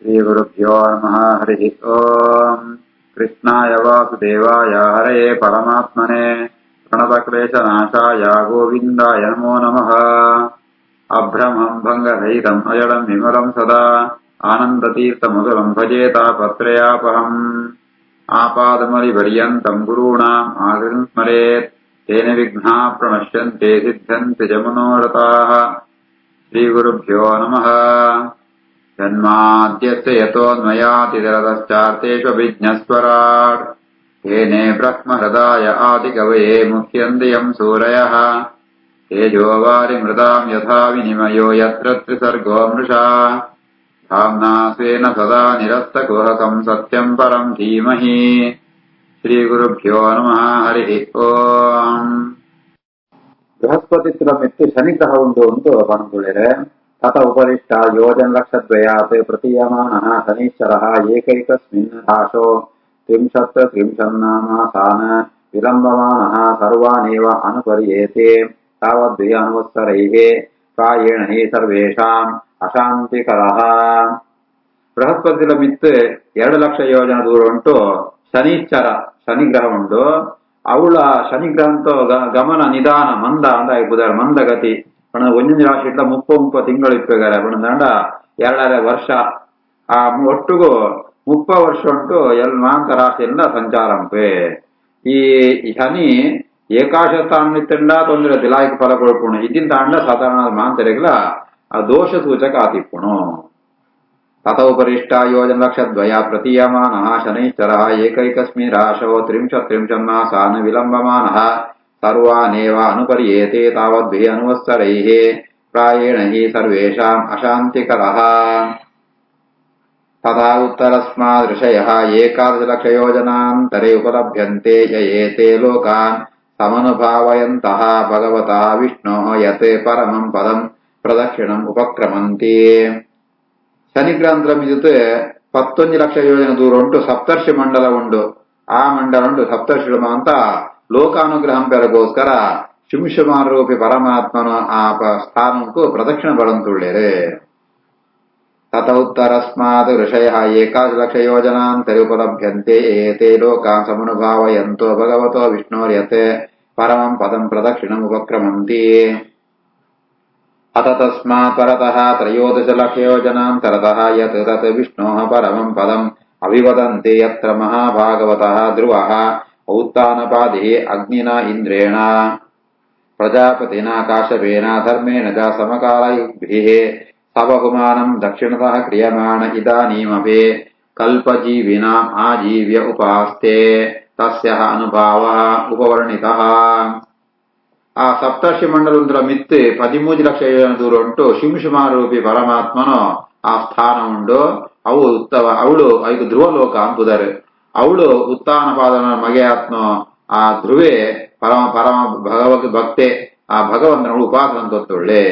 श्रीगुरुभ्यो नमः। हरिः ओम्। कृष्णाय वासुदेवाय हरये परमात्मने प्रणतक्लेशनाशाय गोविन्दाय नमो नमः। अभ्रमम् भङ्गरहितम् अजडम् विमलम् सदा आनन्दतीर्थमधुरम् भजेतापत्रयापहम्। आपादमलिपर्यन्तम् गुरूणाम् आगतिम् स्मरेत् तेन विघ्नाः प्रणश्यन्ते सिद्ध्यन्ति च मनोरथाः। श्रीगुरुभ्यो नमः। जन्माद्यस्य यतोऽन्वयातिदरतश्चार्तेष्वभिज्ञस्वराट् येने ब्रह्महृदाय आदिकवये मुह्यन्ति सूरयः तेजोवारिमृताम् यथा विनिमयो यत्र त्रिसर्गो मृषा धाम्ना स्वेन सदा निरस्तकुहकम् सत्यम् परम् धीमहि। श्रीगुरुभ्यो नमः। हरिः ओम्. ಬೃಹಸ್ಪತಿತ್ರಮಿತ್ತು ಶನಿಗ್ರಹ ಉಂಟು ಅಂತ ಪಣಕೊಳ್ಳಿರೆ. ತತ ಉಪರಿಷ್ಟ ಯೋಜನಲಕ್ಷದ್ವಯಾತ್ ಪ್ರತೀಯಮಾನಃ ಶನೀಶ್ವರಃ ಏಕೈಕಸ್ಮಿನ್ ರಾಶೋ ತ್ರಿಂಶನ್ನಾಮಾಸಾನ್ ವಿಲಂಬಮಾನಃ ಸರ್ವಾನೇವ ಅನುಪರ್ಯೇತೆ ತಾವದ್ವಯ ಅನುವತ್ಸರೈಃ ಪ್ರಾಯೇಣ ಹಿ ಸರ್ವೇಷಾಂ ಅಶಾಂತಿಕರಃ. ಬೃಹಸ್ಪತಿಲ ಮಿತ್ತು 2,00,000 ಯೋಜನ ದೂರ ಉಂಟು ಶನೀಶ್ವರ ಶನಿಗ್ರಹ ಉಂಟು. ಅವಳ ಶನಿಗ್ರಹಂತೋ ಗಮನ ನಿಧಾನ ಮಂದ ಅಂತ ಆಗ್ಬೋದಾರೆ. ಮಂದಗತಿ ಒಂದೊಂದು ರಾಶಿ ಇಟ್ಟ 30 ತಿಂಗಳು ಇಪ್ಪಗಾರೆ ದಂಡ 2.5 ವರ್ಷ ಆ ಒಟ್ಟಿಗೂ 30 ವರ್ಷ ಉಂಟು ಮಾಂತ ರಾಶಿಯಿಂದ ಸಂಚಾರಂಪೆ. ಈ ಶನಿ ಏಕಾಶ ಸ್ಥಾನ ತೊಂದರೆ ದಿಲಾಯ್ಕ ಫಲ ಕೊಡ್ಪುಣು ಇದ್ದಿನ ತಾಂಡ ಸಾಧಾರಣ ಮಾಂತರಿಗಳ ದೋಷ ಸೂಚಕ ಆತಿಪ್ಪುಣು. ತತ ಉಪರಿಷ್ಟ ಯೋಜನಲಕ್ಷದ್ವಯ ಪ್ರತೀಯಮಾನಃ ಶನೈಶ್ಚರಃ ಏಕೈಕಸ್ಮಿನ್ ರಾಶೋ ತ್ರಿಂಶನ್ನಾಸಾನ್ ವಿಲಂಬಮಾನಃ ಸರ್ವಾನೇವ ಅನುಪರ್ಯೇತೆ ತಾವದ್ಭಿಃ ಅನುವತ್ಸರೈಃ ಪ್ರಾಯೇಣ ಹಿ ಸರ್ವೇಷಾಂ ಅಶಾಂತಿಕರಃ. ತಥಾ ಉತ್ತರಸ್ಮಾದ್ ಋಷಯಃ 11,00,000 ಯೋಜನಾಂತರೆ ಉಪಲಭ್ಯಂತೆ ಯಯೇತೆ ಲೋಕಾನ್ ಸಮನುಭಾವಯಂತಃ ಭಗವತಃ ವಿಷ್ಣೋಃ ಯತ್ ಪರಮಂ ಪದಂ ಪ್ರದಕ್ಷಿಣಂ ಉಪಕ್ರಮಂತಿ. ಶನಿಗ್ರಹಂತ್ರ ಮಿಜುತ್ತೆ 11,00,000 ಯೋಜನೆ ದೂರ ಉಂಟು ಸಪ್ತರ್ಷಿ ಮಂಡಲ ಉಂಟು. ಆ ಮಂಡಲ ಉಂಟು ಸಪ್ತರ್ಷಿಗಳು ಅಂತ ಲೋಕಾನುಗ್ರಹಂ ಪೆರಗೋಸ್ಕರ ಶಿಂಶುಮಾನ ರೂಪಿ ಪರಮಾತ್ಮನು ಆ ಸ್ಥಾನಕ್ಕೂ ಪ್ರದಕ್ಷಿಣ ಬರಂತುಳ್ಳೇರೆ. ತತ ಉತ್ತರಸ್ಮಾತ್ ಋಷಯಃ 11,00,000 ಯೋಜನಾಂತರೆ ಉಪಲಭ್ಯಂತೆ ಏತೆ ಲೋಕಾನ್ ಸಮನುಭಾವಯಂತೋ ಭಗವತೋ ವಿಷ್ಣೋರ್ಯತ್ ಪರಮಂ ಪದಂ ಪ್ರದಕ್ಷಿಣಂ ಉಪಕ್ರಮಂತಿ. ಅತ ತಸ್ಮಾತ್ ಪರತಃ 13,00,000 ಯೋಜನಾಂತರತಃ ಯತ್ ತತ್ ವಿಷ್ಣೋಃ ಪರಮಂ ಪದಂ ಅಭಿವದಂತೆ ಯತ್ರ ಮಹಾಭಾಗವತಃ ಧ್ರುವಃ ಔತ್ತಾನಪಾದಿಃ ಅಗ್ನಿನಾ ಇಂದ್ರೇಣ ಪ್ರಜಾಪತಿನಾ ಕಾಶ್ಯಪೇನ ಧರ್ಮೇಣ ಚ ಸಮಕಾಲೈರ್ಭಿಃ ಸಬಹುಮಾನಂ ದಕ್ಷಿಣತಃ ಕ್ರಿಯಮಾಣ ಇದಾನೀಮಪಿ ಕಲ್ಪಜೀವಿನಾಂ ಆಜೀವ್ಯ ಉಪಾಸ್ತೆ ತಸ್ಯಃ ಅನುಭಾವಃ ಉಪವರ್ಣಿತಃ. ಆ ಸಪ್ತರ್ಷಿ ಮಂಡಲಂದ್ರ ಮಿತ್ತು 13,00,000 ದೂರ ಉಂಟು ಶಿಂಶುಮಾರೂಪಿ ಪರಮಾತ್ಮನು ಆ ಸ್ಥಾನ ಉಂಡು. ಅವು ಅವಳು 5 ಧ್ರುವಲೋಕ ಅಂಬುದರು. ಅವಳು ಉತ್ತಾನ ಪಾದನ ಮಗೆ ಆತ್ಮ ಆ ಧ್ರುವೆ ಪರಮ ಭಗವದ್ ಭಕ್ತೆ ಆ ಭಗವಂತನವಳು ಉಪಾಸನ ತೊತ್ತೊಳ್ಳೆ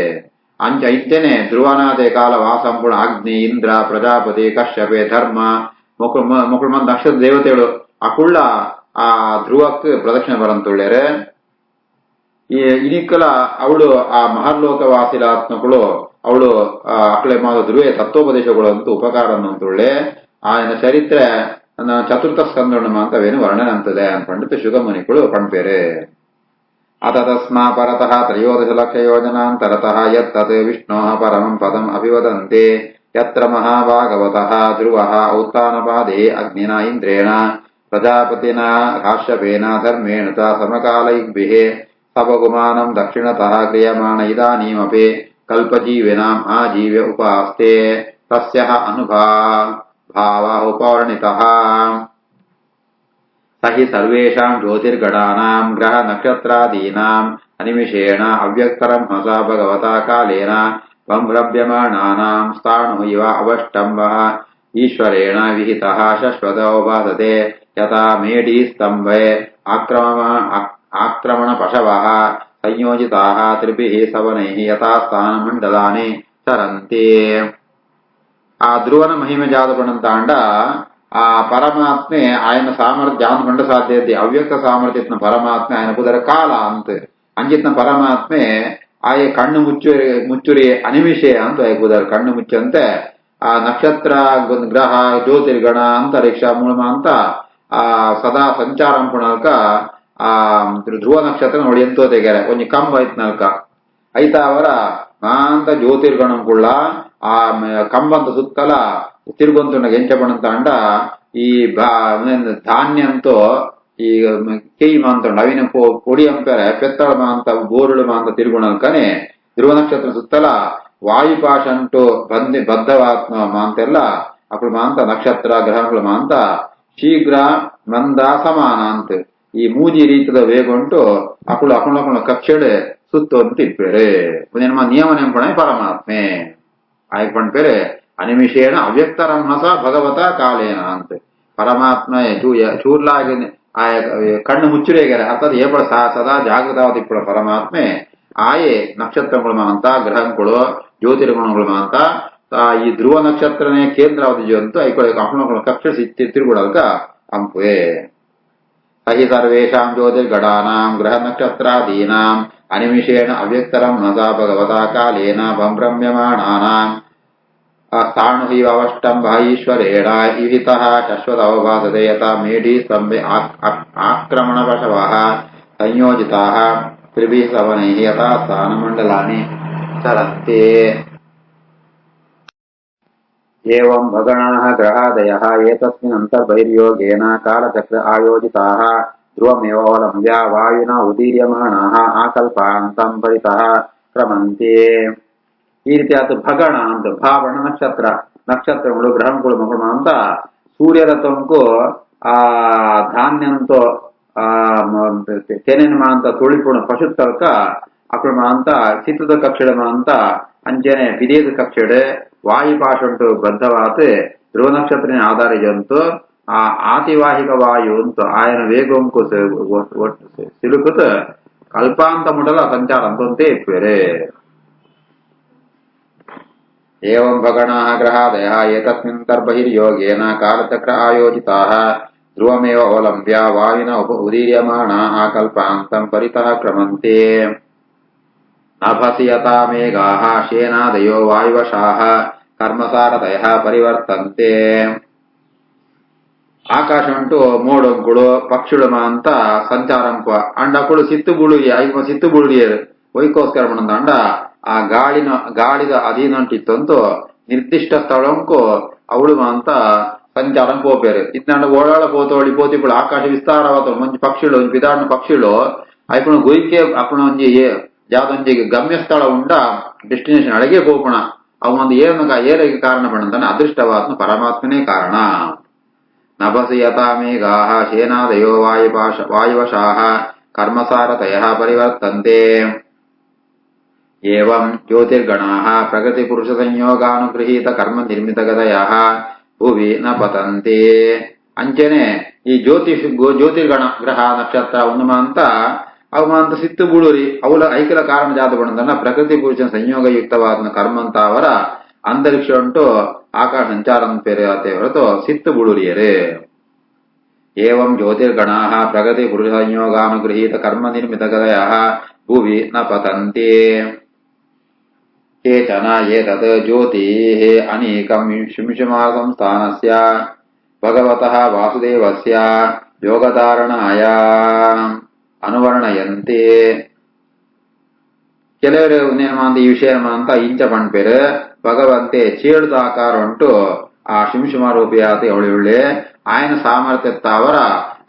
ಅಂಚ ಇದ್ದೇನೆ ಧ್ರುವನಾದೆ ಕಾಲ ವಾಸಂಪುಣ ಅಗ್ನಿ ಇಂದ್ರ ಪ್ರಜಾಪತಿ ಕಶ್ಯಪೆ ಧರ್ಮ ಮಕ್ಕಳು ಮಂದಿ ನಕ್ಷತ್ರ ದೇವತೆಗಳು ಅಕುಳ್ಳ ಆ ಧ್ರುವಕ್ಕೆ ಪ್ರದಕ್ಷಿಣೆ ಬರಂತೊಳ್ಳೆರೆ. ಇನಿಕ್ಕಲ ಅವಳು ಆ ಮಹರ್ಲೋಕ ವಾಸಿಲಾತ್ಮಗಳು ಅವಳು ಅಕ್ಕಳೆ ಮಾದ ಧ್ರುವೆ ತತ್ವೋಪದೇಶಗಳು ಅಂತ ಉಪಕಾರ ಅಂತೊಳ್ಳೆ. ಆಯನ ಚರಿತ್ರೆ ಚತುರ್ಥ ಸ್ಕಂದೋಣ ಅಂತವೇನು ವರ್ಣನೆ ಅಂತದೆ ಅನ್ಪಂಡಿತ ಶುಗಮುನಿಗಳು ಪಣ್ಪೇರೆ. ಅತ ತಸ್ಮಾ ಪರತಃ 13,00,000 ಯೋಜನಾಂತರತಃ ಯತ್ತತ್ ವಿಷ್ಣೋಃ ಪರಮಂ ಪದಂ ಅಭಿವದಂತೆ ಯತ್ರ ಮಹಾಭಾಗವತಃ ಧ್ರುವಃ ಔತ್ತಾನಪಾದೇ ಅಗ್ನಿನಾ ಇಂದ್ರೇಣ ಪ್ರಜಾಪತಿನಾ ಕಾಶ್ಯಪೇನ ಧರ್ಮೇಣ ಚ ಸಮಕಾಲೈರ್ಭಿಃ ಸಬಹುಮಾನಂ ದಕ್ಷಿಣತಃ ಕ್ರಿಯಮಾಣ ಇದಾನೀಮಪಿ ಕಲ್ಪಜೀವಿನಾಂ ಆಜೀವ್ಯ ಉಪಾಸ್ತೆ ತಸ್ಯಃ ಅನುಭಾವಃ ಉಪವರ್ಣಿತಃ. ಸಹಿ ಸರ್ವೇಷಾಂ ಜ್ಯೋತಿರ್ಗಣಾನಾಂ ಗ್ರಹ ನಕ್ಷತ್ರಾದೀನಾಂ ಅನಿಮಿಷೇಣ ಅವ್ಯಕ್ತರಂ ಹಸ ಭಗವತಾ ಕಾಲೇನ ಸಂಭ್ರಮ್ಯಮಾಣಾನಾಂ ಸ್ಥಾಣು ಇವ ಅವಷ್ಟಂಬಃ ಈಶ್ವರೇಣ ವಿಹಿತಃ ಶಶ್ವತೋ ಭಾಸತೆ ಯಥಾ ಮೇಢಿ ಸ್ತಂಭೆ ಆಕ್ರಮಣ ಪಶವಃ ಸಂಯೋಜಿತಾಃ ತ್ರಿಭಿಃ ಸವನೈಃ ಯಥಾ ಸ್ಥಾನ ಮಂಡಲಾನಿ ಸರಂತಿ. ಆ ಧ್ರುವನ ಮಹಿಮೆ ಜಾತಪಣಂತಾಂಡ ಆ ಪರಮಾತ್ಮೆ ఆయన ಸಾಮರ್ಥ್ಯ ಕೊಂಡ ಸಾಧ್ಯತೆ ಅವ್ಯಕ್ತ ಸಾಮರ್ಥ್ಯತ್ನ ಪರಮಾತ್ಮೆ ఆయన ಕುದರ ಕಾಲ ಅಂತ ಅಂಜಿತ್ನ ಪರಮಾತ್ಮೆ ಆಯ ಕಣ್ಣು ಮುಚ್ಚುರಿ ಅನಿಮಿಷೆ ಅಂತ ಕುದರ ಕಣ್ಣು ಮುಚ್ಚಂತೆ ಆ ನಕ್ಷತ್ರ ಗ್ರಹ ಜ್ಯೋತಿರ್ಗಣ ಅಂತರಿಕ್ಷ ಮೂಲಮ ಅಂತ ಆ ಸದಾ ಸಂಚಾರಂ ಪುಣಲ್ಕ ಆ ಧ್ರುವ ನಕ್ಷತ್ರ ನೋಡಿ ಎಂತೋ ತೆಗ್ಯಾರೆ ಒಂಜಿ ಕಂಬ ಐತ್ನಲ್ಕ ಐತ ಅವರ ಮಾಂತ ಜ್ಯೋತಿರ್ಗಣಂ ಕುಳ್ಳ ಆ ಕಂಬಂತ ಸುತ್ತಲ ತಿರುಗೊಂತುಂಡ ಎಂಚ ಪಣಂತ ಅಂಡ ಈ ಧಾನ್ಯ ಅಂತೂ ಈ ಕೆಯಿ ಮಾಂತಂಡ ಅವಿನ ಪೊಡಿ ಅಂಪೆರೆ ಪೆತ್ತಳ ಮಾಂತ ಬೋರುಳು ಮಾಂತ ತಿರುಗುಣಲ್ಕನೆ ಧ್ರುವ ನಕ್ಷತ್ರ ಸುತ್ತಲ ವಾಯುಪಾಶ ಅಂಟು ಬದ್ಧವಾತ್ಮ ಮಾಂತೆಲ್ಲ ಅಕ್ಕಳು ಮಾಂತ ನಕ್ಷತ್ರ ಗ್ರಹಗಳು ಮಾಂತ ಶೀಘ್ರ ಮಂದ ಸಮಾನ ಅಂತ ಈ ಮೂಜಿ ರೀತಿಯ ವೇಗ ಉಂಟು ಅಕ್ಕಳು ಅಕ್ಕಳ ಕಕ್ಷೆಡೆ ಸುತ್ತು ಅಂತ ಇಪ್ಪೇರೆ ನಮ್ಮ ನಿಯಮ ನೆಂಪಣೆ ಪರಮಾತ್ಮೆ ಆಯ್ಕೆ ಪಂಡ್ಪೇರೆ ಅನಿಮಿಷೇಣ ಅವ್ಯಕ್ತರಂಹಸ ಭಗವತ ಕಾಲೇನ ಅಂತ ಪರಮಾತ್ಮ ಚೂರ್ಲಾಗಿ ಕಣ್ಣು ಮುಚ್ಚುರೇಗಾರೆ ಅರ್ಥಾತ್ ಏಪಳ ಸದಾ ಜಾಗೃತವಾದ ಪರಮಾತ್ಮೆ ಆಯೆ ನಕ್ಷತ್ರಗಳು ಮಾಂತ ಗ್ರಹಗಳು ಜ್ಯೋತಿರ್ಗುಣಗಳು ಮಾಂತ ಈ ಧ್ರುವ ನಕ್ಷತ್ರನೇ ಕೇಂದ್ರವಾದ ಅಂತ ಐಕೊಳ ಅಪ್ಪಳ ಕಕ್ಷೆ ತಿರುಗುಡಲ್ಕ ಅಂಪುವೆ ಸಹಿ ಸರ್ವೇಷಾಂ ಜ್ಯೋತಿರ್ಗಣಾನಾಂ ಗ್ರಹ ನಕ್ಷತ್ರಾದೀನಾಂ ಅನಿಮಿಷೇಣ ಅವ್ಯಕ್ತರಂ ನಸಾ ಭಗವತಾ ಕಾಲೇನ ಸಂಭ್ರಮ್ಯಮಾಣಾನಾಂ ಸ್ಥಾಣು ಹಿ ಅವಷ್ಟಂಭ ಈಶ್ವರೇಣ ಇಹಿತಃ ಶಶ್ವತ ಅವಭಾಸತೆ ಯಥಾ ಮೇಢಿ ಸ್ತಂಭೆ ಆಕ್ರಮಣವಶವಃ ಸಂಯೋಜಿತಾಃ ತ್ರಿಭಿಃ ಸವನೈಃ ಯಥಾ ಸ್ಥಾನಮಂಡಲಾನಿ ಚರಂತೆ ಏವಂ ಭಗಣಾಃ ಗ್ರಹಾದಯಃ ಏತಸ್ಮಿನ್ ಅಂತರ್ಬಹಿರ್ಯೋಗೇನ ಕಾಲಚಕ್ರ ಆಯೋಜಿತಾಃ ಧ್ರುವಮೇವಾವಲಂಬ್ಯ ವಾಯುನಾ ಉದೀರ್ಯಮಾಣಾಃ ಆಕಲ್ಪಾಂತಂ ಪರಿತಃ ಕ್ರಮಂತೆ. ಈ ರೀತಿಯಾದ ಭಗಣ ಅಂತ ಭಾವಣ ನಕ್ಷತ್ರಗಳು ಗ್ರಹಗಳು ಮಗಳು ಅಂತ ಸೂರ್ಯರ ತೊಂಕು ಆ ಧಾನ್ಯ ಅಂತೂ ತೆನೆನ ಅಂತ ತುಳಿಪುಣ ಪಶುತ್ತಲ್ಕ ಅಕ್ರಮ ಅಂತ ಚಿತ್ರದ ಕಕ್ಷೆಡ ಅಂತ ಅಂಚನೆ ವಿದೇದ ಕಕ್ಷೆಡೆ ವಾಯುಪಾಶ ಉಂಟು ಬದ್ಧವಾತ ಧ್ರುವ ನಕ್ಷತ್ರ ಆಧಾರಿಜಂತು ಆ ಆತಿವಾಹಿಕ ವಾಯು ಅಂತು ಆಯನ ವೇಗಂಕು ಸಿಲುಕುತ ಕಲ್ಪಾಂತ ಮುಡಲ ಸಂಚಾರ ಅಂತಂತೆ ಇಪ್ಪೇರೆ. ಏವಂ ಭಗಣಾಃ ಗ್ರಹಾದಯಃ ಏತಸ್ಮಿನ್ ಅಂತರ್ಬಹಿರ್ಯೋಗೇನ ಕಾಲಚಕ್ರ ಆಯೋಜಿತಾಃ ಧ್ರುವಮೇವ ಅವಲಂಬ್ಯ ವಾಯುನ ಉದೀರ್ಯಮಾಣಾಃ ಕಲ್ಪಾಂತಂ ಪರಿತಃ ಕ್ರಮಂತೆ. ನಭಸಿ ಯಥಾ ಮೇಘಾಃ ಶೇನಾದಯೋ ವಾಯುವಶಾಃ ಕರ್ಮಸಾರತಯಃ ಪರಿವರ್ತಂತೆ. ಆಕಾಶ ಉಂಟು ಮೋಡಂಕುಳು ಪಕ್ಷುಳು ಅಂತ ಸಂಚಾರಂಪ ಅಂಡಕುಳು ಸಿತ್ತು ಬುಳುಗಿ ಐವ ಸಿತ್ತು ಬುಳುಗಿಯರು ವೈಕೋಸ್ಕರ ಮಣಂದ ಅಂಡ ಆ ಗಾಳಿದ ಅಧೀನಂಟಿತ್ತಂತೂ ನಿರ್ದಿಷ್ಟ ಸ್ಥಳಂಕು ಅವಳು ಅಂತ ಸಂಚಾರಂ ಪೋಪೇರು ಇತ್ನಾಂಡ ಓಡಾಳ ಪೋತೋಳಿ ಪೋತಿಗಳು ಆಕಾಶ ವಿಸ್ತಾರವಾದ ಮಂಜು ಪಕ್ಷಿಗಳು ವಿಧಾನ ಪಕ್ಷಿಗಳು ಐಪುಣ ಗುಯ್ಕೆ ಅಪ್ಪಣ ಒಂಜಿ ಯಾವ್ದೊಂಜಿ ಗಮ್ಯ ಸ್ಥಳ ಉಂಡ ಡೆಸ್ಟಿನೇಷನ್ ಅಡಗೆ ಪೋಪಣ ಅವು ಒಂದು ಏರಿಗೆ ಕಾರಣ ಪಣಂತಾನೆ ಅದೃಷ್ಟವಾದ ಪರಮಾತ್ಮನೇ ಕಾರಣ. ನಭಸಿ ಯಥಾ ಮೇಘಾಃ ಶೇನಾದಯೋ ವಾಯುವಶಾಃ ಕರ್ಮಸಾರತಯಃ ಪರಿವರ್ತಂತೆ. ಏವಂ ಜ್ಯೋತಿರ್ಗಣಾಃ ಪ್ರಗತಿ ಪುರುಷ ಸಂಯೋಗಾನುಗೃಹೀತ ಕರ್ಮ ನಿರ್ಮಿತ ಗದಯಃ ಭುವಿ ನ ಪತಂತೆ. ಅಂಚನೆ ಈ ಜ್ಯೋತಿರ್ಗಣ ಗ್ರಹ ನಕ್ಷತ್ರ ಉನ್ಮ ಅಂತ ಅವ ಅಂತ ಸಿತ್ತು ಬುಳುರಿ ಅವಳ ಐಕ್ಯಲ ಕಾರಣ ಜಾತ ಬಣ್ಣದನ್ನ ಪ್ರಕೃತಿ ಪುರುಷನ ಸಂಯೋಗಯುಕ್ತವಾದ ಕರ್ಮ ಅಂತ ಅವರ ಅಂತರಿಕ್ಷ ಉಂಟು ಆಕಾಶ ಸಂಚಾರ ಪೇರತೆ ಹೊರತು ಸಿತ್ತು ಬುಳುರಿಯರೇ. ಏವಂ ಜ್ಯೋತಿರ್ಗಣಾಃ ಪ್ರಗತಿ ಪುರುಷ ಸಂಯೋಗಾನುಗೃಹೀತ ಕರ್ಮ ನಿರ್ಮಿತ ಗದಯಃ ಭುವಿ ನ ಪತಂತೆ. ಕೇಚನ ಏತತ್ ಜ್ಯೋತಿಃ ಅನೇಕಂ ಶಿಂಶುಮಾರ ಸಂಸ್ಥಾನಸ್ಯ ಭಗವತಃ ವಾಸುದೇವಸ್ಯ ಯೋಗಧಾರಣಾಯ ಅನುವರ್ಣಯಂತೆ. ಕೆಲವರು ನೇಮಾಂತ ಈ ವಿಷಯ ಅಂತ ಇಂಚ ಪಂಡ್ಪೇರು ಭಗವಂತೆ ಚೇಳುದ ಆಕಾರ ಉಂಟು ಆ ಶಿಂಶುಮಾರೂಪಿಯಾತಿ ಅವಳಿ ఆయన సామర్థ్యత్తవర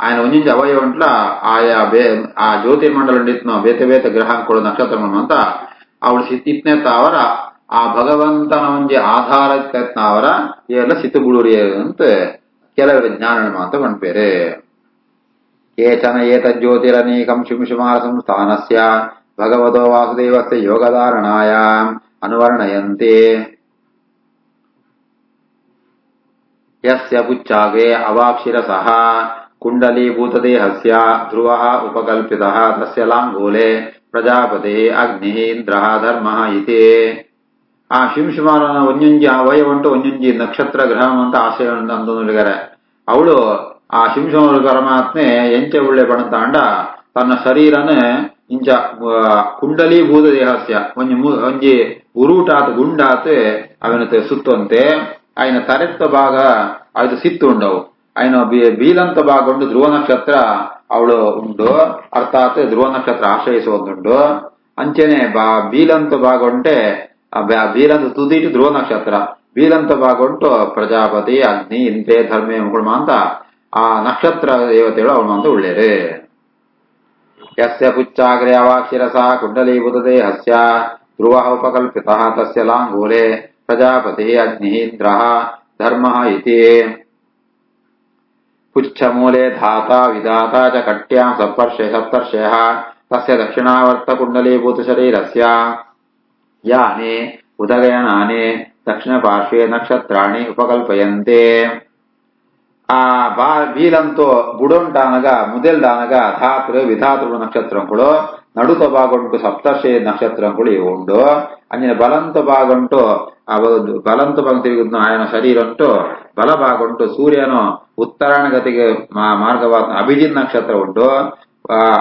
ఆయన ಒಂಜಿಂಜ ಅವಯವ ಉಂಟ್ಲ ಆಯಾ ಆ ಜ್ಯೋತಿರ್ಮಂಡಲ ಉಂಡಿತ್ನೋ ಬೇತೆ ಬೇತೆ ಗ್ರಹಗಳು ನಕ್ಷತ್ರಗಳು ಅಂತ ಅವಳು ಸಿತ್ತಿತ್ನೆತ್ತವರ ಆ ಭಗವಂತನ ಒಂಜಿ ಆಧಾರತ್ತೆತ್ನವರ ಎಲ್ಲ ಸಿತ್ತುಗುಳುರಿ ಅಂತ ಕೆಲವರು ಜ್ಞಾನ ಮಾತ ಪಂಡ್ಪೇರು. ಕೇಚನ ಏತಜ್ಯೋತಿರನೇಕಂ ಶಿಂಶುಮಾರ ಸಂಸ್ಥಾನಸ್ಯ ಭಗವತೋ ವಾಸುದೇವಸ್ಯ ಯೋಗಧಾರಣಾಯ ಅನುವರ್ಣಯಂತೆ. ಯಸ್ಯ ಪುಚ್ಚಾಗೆ ಅವಾಕ್ಷಿರಸಃ ಕುಂಡಲೀಭೂತದೇಹಸ್ಯ ಧ್ರುವಃ ಉಪಕಲ್ಪಿತಃ ತಸ್ಯ ಲಾಂಗೂಲೆ ಪ್ರಜಾಪತಿ ಅಗ್ನಿ ಇಂದ್ರಃ ಧರ್ಮಃ ಇತಿ. ಆ ಶಿಂಶುಮಾರನ ಒಂಜೊಂಜಿ ಅವಯವಂಟು ಒಂಜೊಂಜಿ ನಕ್ಷತ್ರ ಗ್ರಹಂ ಅಂತ ಆಶಯ ಅಂತಂದುಗರೆ ಅವಳು ಆ ಶಿಂಶುಮಾರ ಪರಮಾತ್ಮೆ ಎಂಚೆ ಉಳ್ಳೆ ಪಣತಾಂಡ ತನ್ನ ಶರೀರನ ಇಂಚ ಕುಂಡಲೀಭೂತ ದೇಹಸ್ಯ ಒಂಜಿ ಉರುಟಾತ್ ಗುಂಡಾತ್ ಅವನ ಸುತ್ತಂತೆ ఆయన తరెత్త బాగా అది ಸಿತ್ತುಂಡವು ఆయన ಬೀಲಂತ ಭಾಗಗೊಂಡು ಧ್ರುವ ನಕ್ಷತ್ರ ಅವಳು ಉಂಡು ಅರ್ಥಾತ್ ಧ್ರುವ ನಕ್ಷತ್ರ ಆಶ್ರಯಿಸುವುದುಂಡು ಅಂಚೆನೆ ಬೀಲಂತ ಭಾಗಂಟೆ ಬೀಲಂತ ತುದಿಟ್ಟು ಧ್ರುವ ನಕ್ಷತ್ರ ಬೀಲಂತ ಭಾಗಂಟು ಪ್ರಜಾಪತಿ ಅಗ್ನಿ ಇಂತೆ ಧರ್ಮೇ ಮುಗುಳ್ಮ ಅಂತ ಆ ನಕ್ಷತ್ರ ದೇವತೆಗಳು ಅವಳು ಅಂತ ಉಳ್ಳೇರೆ ಯಸ್ಯ ಪುಚ್ಚಾಗ್ರೆ ಅವಾಕ್ಷಿರಸ ಕುಂಡಲೀಭೂತದೆ ಹಸ್ಯ ಧ್ರುವ ಉಪಕಲ್ಪಿತಃ ತಸ್ಯ ಲಾಂಗೂಲೆ ಪ್ರಜಾಪತಿ ಅಗ್ನಿ ಇಂದ್ರಃ ಧರ್ಮಃ ಇತಿ पुच्छमूले धाता विधाता च कट्यां सप्तर्षयः तस्य दक्षिणावर्तकुण्डलीभूतशरीरस्य यानि उदगयनानि दक्षिणपार्श्वे नक्षत्राणि उपकल्पयन्ते ಬೀಲಂತೂ ಬುಡೊಂಟಾನಗ ಮುದೆಲ್ದಾನಗ ಧಾತೃ ವಿಧಾತೃ ನಕ್ಷತ್ರಂಗಳು ನಡುತ ಭಾಗಂಟು ಸಪ್ತರ್ಷಿ ನಕ್ಷತ್ರಂಗಳು ಇವು ಉಂಡು ಅಂಜಿನ ಬಲಂತ ಭಾಗಂಟು ಬಲಂತ ಭಾಗ ತಿರುಗುದು ఆయన ಶರೀರಂಟು ಬಲ ಭಾಗಂಟು ಸೂರ್ಯನು ಉತ್ತರಾಯಣ ಗತಿಗೆ ಮಾರ್ಗವಾದ ಅಭಿಜಿತ್ ನಕ್ಷತ್ರ ಉಂಟು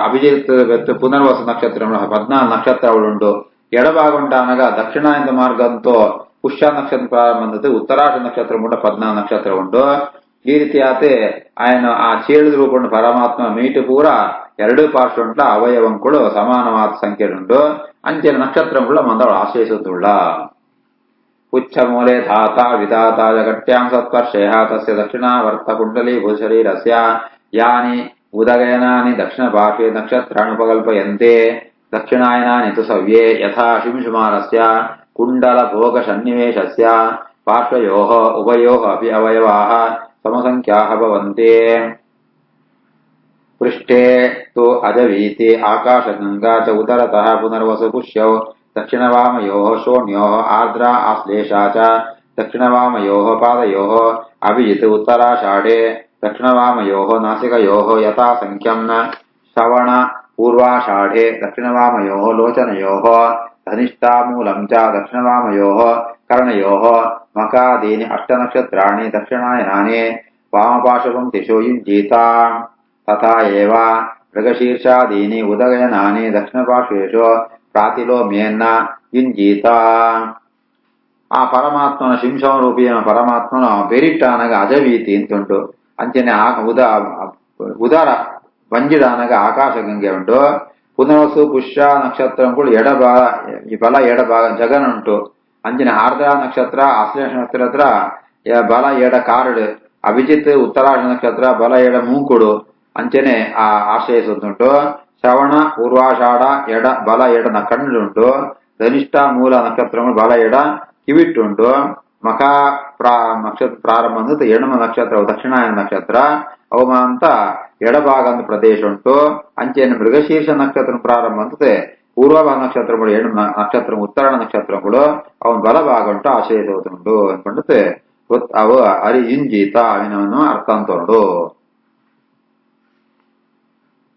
ಅಭಿಜಿತ್ ಪುನರ್ವಸು ನಕ್ಷತ್ರ 14 ನಕ್ಷತ್ರಗಳುಂಟು ಎಡಭಾಗಂಟಾನಗ ದಕ್ಷಿಣಾಯನ ಮಾರ್ಗ ಅಂತೂ ಪುಷ್ಯ ನಕ್ಷತ್ರ ಪ್ರಾರಂಭ ಉತ್ತರಾಷ ನಕ್ಷತ್ರ ಉಂಟು 14 ನಕ್ಷತ್ರ ಉಂಟು ಈ ರೀತಿಯಾತೆ ఆయన ಆ ಚೇಳಿದ ರೂಪುಂಡು ಪರಮಾತ್ಮ ಮೀಟು ಪೂರ ಎರಡು ಪಾರ್ಶ್ವಂಟ್ಲ ಅವಯವಗಳು ಸಮಾನವಾದ ಸಂಖ್ಯೆ ಉಂಟು ಅಂಚೆನ ನಕ್ಷತ್ರಗಳು ಮಂದವಳು ಆಶ್ರಯಿಸುತ್ತುಳ್ಳ ಉಚ್ಚಮೂಲೆ ಧಾತ ವಿಧಾತ ಜಗಟ್ಯಾಂ ಸತ್ಪರ್ಷಯ ತಸ್ಯ ದಕ್ಷಿಣಾವರ್ತ ಕುಂಡಲೀಭೂತ ಶರೀರಸ್ಯ ಯಾನಿ ಉದಗಯನಾನಿ ದಕ್ಷಿಣ ಪಾರ್ಶ್ವೆ ನಕ್ಷತ್ರಾಣಿ ಉಪಕಲ್ಪಯಂತೆ ದಕ್ಷಿಣಾಯನಾನಿ ತು ಸವ್ಯೇ ಯಥಾ ಶಿಂಶುಮಾನಸ್ಯ ಕುಂಡಲ ಭೋಗ ಸನ್ನಿವೇಶಸ್ಯ ಪಾರ್ಶ್ವಯೋಃ ಉಭಯೋಃ ಅಪಿ ಅವಯವಾಃ ಸಮಸಂಖ್ಯಾಃ ಭವಂತೆ ಪೃಷ್ಠೆ ತು ಅಜವೀತಿ ಆಕಾಶಗಂಗಾ ಚ ಉದರತಃ ಪುನರ್ವಸು ಪುಷ್ಯೌ ದಕ್ಷಿಣವಾಮಯೋಃ ಶೋಣ್ಯೋಃ ಆರ್ದ್ರಾ ಆಶ್ಲೇಷಾ ಚ ದಕ್ಷಿಣವಾಮಯೋಃ ಪಾದಯೋಃ ಅಭಿಜಿತ್ ಉತ್ತರಾಷಾಢೆ ದಕ್ಷಿಣವಾಮಯೋಃ ನಾಸಿಕಯೋಃ ಯಥಾ ಸಂಖ್ಯಂ ಶ್ರವಣ ಪೂರ್ವಾಷಾಢೆ ದಕ್ಷಿಣವಾಮಯೋಃ ಲೋಚನಯೋಃ ಧನಿಷ್ಠಾಮೂಲಂ ಚ ದಕ್ಷಿಣವಾಮಯೋಃ ಕರ್ಣಯೋಃ ಮಕಾದೀನಿ ಅಷ್ಟನಕ್ಷತ್ರಾಣಿ ದಕ್ಷಿಣಾಯನಾನಿ ವಾಮಪಾರ್ಶ್ವಪಂಕ್ತಿಷು ಯುಜ್ಯೀತಾ ತಥಾ ಏವ ಮೃಗಶೀರ್ಷಾದೀನಿ ಉದಗಯನಾನಿ ದಕ್ಷಿಣಪಾರ್ಶ್ವೇಷು ಪ್ರಾತಿಲೋಮ್ಯೇನ ಯುಂಜೀತಾ ಆ ಪರಮಾತ್ಮನ ಶಿಂಶವರೂಪಿಯ ಪರಮಾತ್ಮನ ಬೆರಿಟ್ಟಾನಗ ಅಜವೀತಿ ಅಂತುಂಟು ಅಂಚನೆ ಉದರ ಬಂಜಿಡಾನಗ ಆಕಾಶಗಂಗೆ ಉಂಟು ಪುನರ್ವಸು ಪುಷ್ಯ ನಕ್ಷತ್ರಗಳು ಬಲ ಎಡಭಾಗ ಜಗನುಂಟು ಅಂಚಿನ ಆರ್ದ್ರ ನಕ್ಷತ್ರ ಆಶ್ಲೇಷ ನಕ್ಷತ್ರ ಹತ್ರ ಬಲ ಎಡ ಕಾರಡು ಅಭಿಜಿತ್ ಉತ್ತರಾಷ ನಕ್ಷತ್ರ ಬಲ ಎಡ ಮೂಕುಡು ಅಂಚನೆ ಆ ಆಶ್ರಯಿಸುತ್ತುಂಟು ಶ್ರವಣ ಪೂರ್ವಾಷಾಢ ಬಲ ಎಡ ಕಣ್ಣುಂಟು ಧನಿಷ್ಠ ಮೂಲ ನಕ್ಷತ್ರಗಳು ಬಲ ಎಡ ಕಿವಿಟ್ಟುಂಟು ಮಕಾ ನಕ್ಷತ್ರ ಪ್ರಾರಂಭ ಅಂದ್ರೆ ಎಣಮ ನಕ್ಷತ್ರ ದಕ್ಷಿಣಾಯನ ನಕ್ಷತ್ರ ಅವಮಾಂತ ಎಡಭಾಗ ಅಂತ ಪ್ರದೇಶ ಉಂಟು ಅಂಚೆನ ಮೃಗಶೀರ್ಷ ನಕ್ಷತ್ರ ಪ್ರಾರಂಭ ಅಂತದೆ ಪೂರ್ವಭಾಗ ನಕ್ಷತ್ರಗಳು ಎಣ್ಣು ನಕ್ಷತ್ರ ಉತ್ತರಾಯಣ ನಕ್ಷತ್ರಗಳು ಅವನ ಬಲಭಾಗ ಉಂಟು ಆಶ್ರಯಿಸುವುದುಂಟು ಅನ್ಕೊಂಡುತ್ತೆ ಅವು ಅರಿ ಇಂಜೀತ ಅವಿನವನ್ನು ಅರ್ಥ ಅಂತೊಂಡು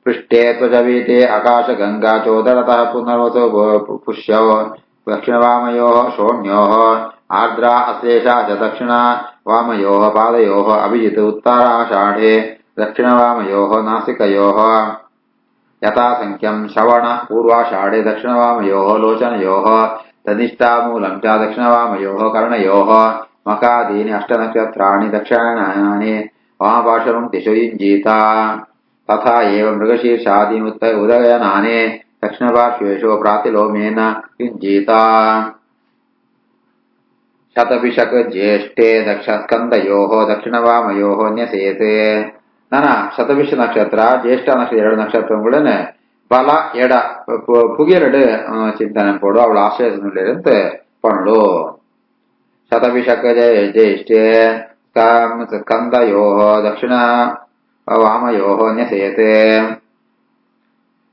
ಪೃಷ್ಠೆ ತ್ವಜವೀತೆ ಆಕಾಶ ಗಂಗಾ ಚೋದರತಃ ಪುನರ್ವಸೋ ಪುಷ್ಯೋ ದಕ್ಷಿಣವಾಮಯೋಃ ಶೋಣ್ಯೋಃ ಆರ್ದ್ರಾ ಅಶ್ಲೇಷಾ ಚ ದಕ್ಷಿಣ ವಾಮಯೋಃ ಪಾದಯೋಃ ಅಭಿಜಿತ್ ಉತ್ತರಾಷಾಢೆ ದಕ್ಷಿಣವಾಮಯೋಃ ನಾಸಿಕಯೋಃ ಯಥಾ ಸಂಖ್ಯಂ ಶ್ರವಣ ಪೂರ್ವಾಷಾಢೆ ದಕ್ಷಿಣವಾಮಯೋಃ ಲೋಚನಯೋಃ ತನಿಷ್ಠಾಮೂಲಂ ಚ ದಕ್ಷಿಣವಾಮಯೋಃ ಕರ್ಣಯೋಃ ಮಕಾದೀನಿ ಅಷ್ಟನಕ್ಷತ್ರಾಣಿ ದಕ್ಷಿಣಾಯನಾನಿ ವಾಮಪಾರ್ಶ್ವಪಂಕ್ತಿಷು ಯುಂಜೀತಾ ತಥಾ ಏವ ಮೃಗಶೀರ್ಷಾದೀನಿ ಉದಗಯನಾನಿ ದಕ್ಷಿಣಪಾರ್ಶ್ವೇಷು ಪ್ರಾತಿಲೋಮ್ಯೇನ ಯುಂಜೀತಾ ಶತಭಿಷಕ್ ಜ್ಯೇಷ್ಠೆ ಸ್ಕಂದಯೋಃ ದಕ್ಷಿಣವಾಮಯೋಃ ನ್ಯಸೇತೆ ನನ್ನ ಶತಭಿಷ ನಕ್ಷತ್ರ ಜ್ಯೇಷ್ಠ ನಕ್ಷತ್ರ ಎರಡು ನಕ್ಷತ್ರಗಳನ್ನ ಬಲ ಎಡ ಪುಗಿರಡು ಚಿಂತನೆ ಪಡು ಅವಳು ಆಶ್ರಯಿಸಿದಂತೆ ಪಣಳು ಶತಭಿಷಕ್ ಜ್ಯೇಷ್ಠೆ ಸ್ಕಂದಯೋಃ ದಕ್ಷಿಣ ವಾಮಯೋಃ ನ್ಯಸೇತೆ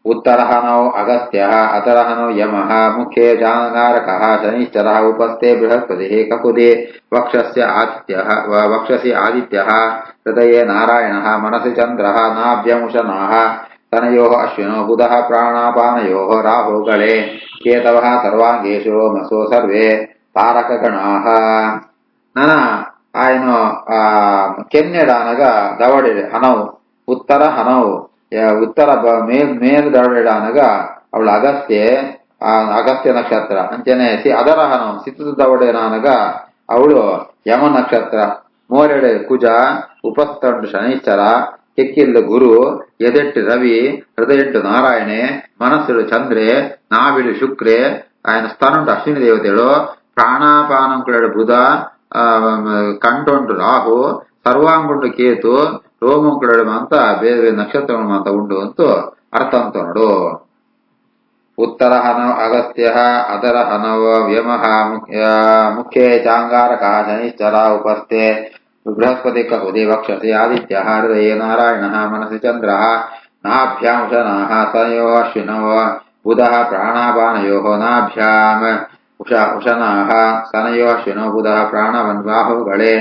ಉತ್ತರಹನೌ ಅಗಸ್ತ್ಯಃ ಅತರಹನೌ ಯಮಃ ಮುಖೇ ಜಾನಗಾರಕಃ ಶನಿಶ್ಚರಃ ಉಪಸ್ಥೆ ಬೃಹಸ್ಪತಿಃ ಕಕುದಿ ವಕ್ಷಸಿ ಆದಿತ್ಯಃ ಹೃದಯೇ ನಾರಾಯಣಃ ಮನಸಿ ಚಂದ್ರಃ ನಾಭ್ಯಂಶನಾಃ ತನಯೋಃ ಅಶ್ವಿನೋ ಬುಧಃ ಪ್ರಾಣಾಪಾನಯೋಃ ರಾಹುಗಳೇ ಕೇತವಃ ಸರ್ವಾಂಗೇಶು ಮಸೋ ಸರ್ವೇ ತಾರಕಗಣಾಃ ನನ ಆಯ್ನು ಕೆನ್ನೆಡಾನಗ ದವಡೆ ಹನೌ ಉತ್ತರ ಹನೌ ಉತ್ತರ ಮೇಲ್ ದವಡೆಡಾನಗ ಅವಳು ಅಗಸ್ತ್ಯ ನಕ್ಷತ್ರ ಅಂಚನೆ ಅದರ ಹನೌ ಸಿತ್ತು ದವಡೆನಾನಗ ಅವಳು ಯಮ ನಕ್ಷತ್ರ, ಮೋರೆಡೆ ಕುಜ, ಉಪಸ್ತಂಡು ಶನೈಶ್ಚರ, ಕೆಕ್ಕಿಲ್ಲು ಗುರು, ಎದೆಟ್ಟು ರವಿ, ಹೃದಯಟ್ಟು ನಾರಾಯಣೆ, ಮನಸ್ಸುಡು ಚಂದ್ರೆ, ನಾವಿಡು ಶುಕ್ರೆ, ఆయన స్థానుండు అశ్విని దేవతలు, ప్రాణాపానంకుడు బుధ, కంటొండు రాహು, ಸರ್ವಾಂಗುಂಡು ಕೇತು, ರೋಮಂಕುಳು ಅಂತ ಬೇರೆ ಬೇರೆ ನಕ್ಷತ್ರಗಳು ಅಂತ ಉಂಡು ಅಂತೂ ಅರ್ಥ ಅಂತ ನೋಡು. ಉತ್ತರ ಹನವ ಅಗಸ್ತ್ಯ, ಅದರ ಹನವ ವ್ಯಮಃ, ಮುಖ್ಯೇ ಚಾಂಗಾರಕ, ಶನಿಶ್ಚರ ಉಪಸ್ಥೆ, ಬೃಹಸ್ಪತಿ ಕಹುದಿ ವಕ್ಷಸಿ, ಆದಿತ್ಯ ಹೃದಯೇ ನಾರಾಯಣ, ಮನಸಿ ಚಂದ್ರ, ನಾಭ್ಯಾಂ ಶನಃ ತನಯೋ ಅಶ್ವಿನೋ, ಬುಧ ಪ್ರಾಣಾಪಾನಯೋ, ನಾಭ್ಯಾಂ ಉಶನಃ ಸ್ತನಯೋ ಅಶ್ವಿನೋ, ಬುಧ ಪ್ರಾಣವನ್ ಬಾಹುಗಳೇ,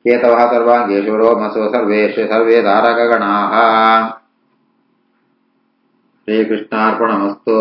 ಕೇತವ ಸರ್ವಾಂಗೇಶು ರೋಮಸೋ ಸರ್ವೇ ಧಾರಕಗಣಾಃ. ಶ್ರೀಕೃಷ್ಣಾರ್ಪಣಮಸ್ತು.